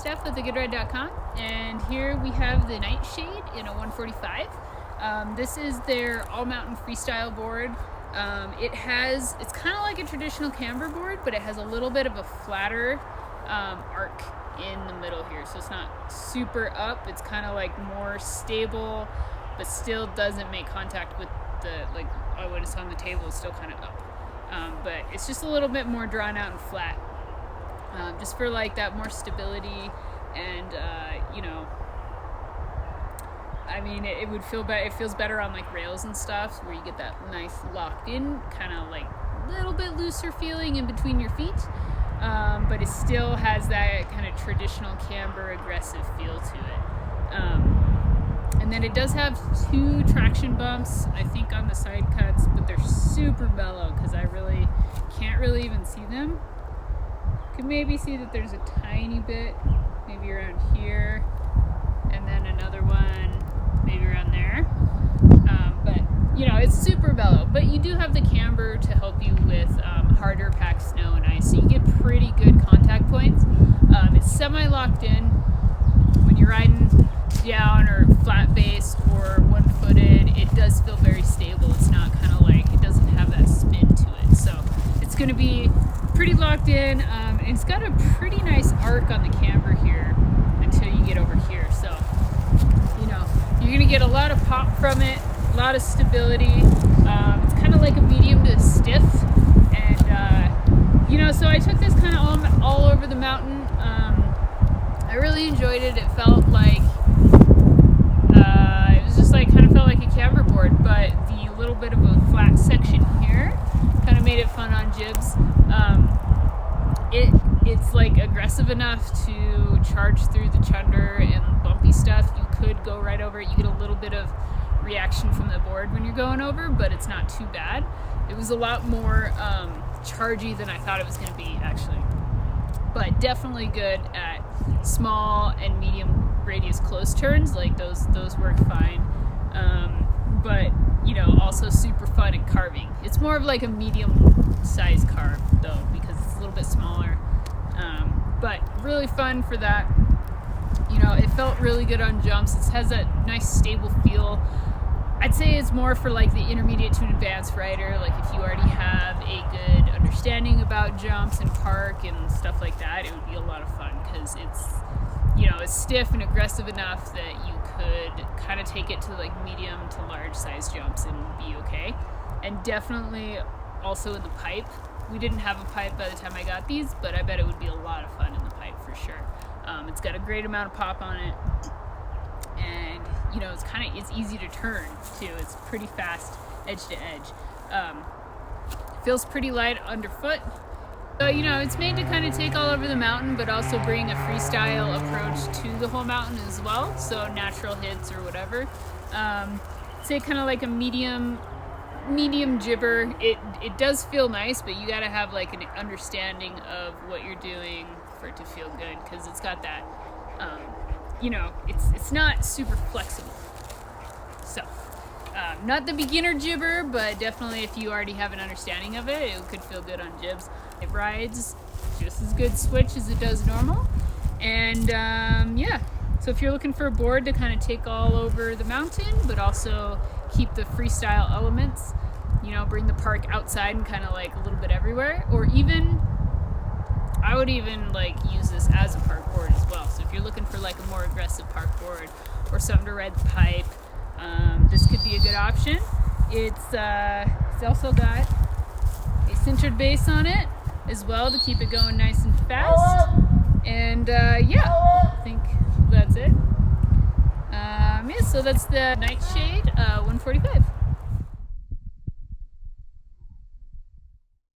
Steph with thegoodride.com, and here we have the NightShade in a 145. This is their all-mountain freestyle board. It's kind of like a traditional camber board, but it has a little bit of a flatter arc in the middle here, so it's not super up. It's kind of like more stable, but still doesn't make contact with the, like when it's on the table, it's still kind of up. But it's just a little bit more drawn out and flat, just for like that more stability. And I mean, it would feel better. It feels better on like rails and stuff, where you get that nice locked in, kind of like little bit looser feeling in between your feet. But it still has that kind of traditional camber aggressive feel to it. And then it does have 2 traction bumps, I think, on the side cuts, but they're super mellow because I really can't really even see them. Could maybe see that there's a tiny bit, maybe around here, and then another one maybe around there. But it's super mellow. But you do have the camber to help you with harder packed snow and ice, so you get pretty good contact points. It's semi-locked in when you're riding down or flat base or one-footed. It does feel very stable. It's not kind of like, it doesn't have that spin to it, so it's going to be pretty locked in. And it's got a pretty nice arc on the camber here until you get over here, so you're going to get a lot of pop from it, a lot of stability. It's kind of like a medium to stiff, and so I took this kind of all over the mountain. I really enjoyed it. It felt like it was just like, kind of felt like a camber board, but the little bit of a flat section here kind of made it fun on jibs. It's like aggressive enough to charge through the chunder and bumpy stuff. You could go right over it. You get a little bit of reaction from the board when you're going over, but it's not too bad. It was a lot more chargy than I thought it was going to be, actually. But definitely good at small and medium radius close turns. Like those work fine. But also super fun at carving. It's more of like a medium size carve though, because it's a little bit smaller. But really fun for that. It felt really good on jumps. It has that nice stable feel. I'd say it's more for like the intermediate to advanced rider. Like if you already have a good understanding about jumps and park and stuff like that, it would be a lot of fun, because it's stiff and aggressive enough that you could kind of take it to like medium to large size jumps and be okay. And definitely also in the pipe. We didn't have a pipe by the time I got these, but I bet it would be a lot of fun in the pipe for sure. It's got a great amount of pop on it, and it's easy to turn too. It's pretty fast edge to edge. Feels pretty light underfoot. So it's made to kind of take all over the mountain, but also bring a freestyle approach to the whole mountain as well. So natural hits or whatever. Say kind of like a medium jibber. It does feel nice, but you got to have like an understanding of what you're doing for it to feel good, because it's got that it's not super flexible. So not the beginner jibber, but definitely if you already have an understanding of it, it could feel good on jibs. It rides just as good switch as it does normal. And so if you're looking for a board to kind of take all over the mountain, but also keep the freestyle elements, bring the park outside and kind of like a little bit everywhere, or even I would even like use this as a park board as well. So if you're looking for like a more aggressive park board or something to ride the pipe, this could be a good option. It's also got a centered base on it as well to keep it going nice and fast. And I think that's it. So that's the NightShade 145.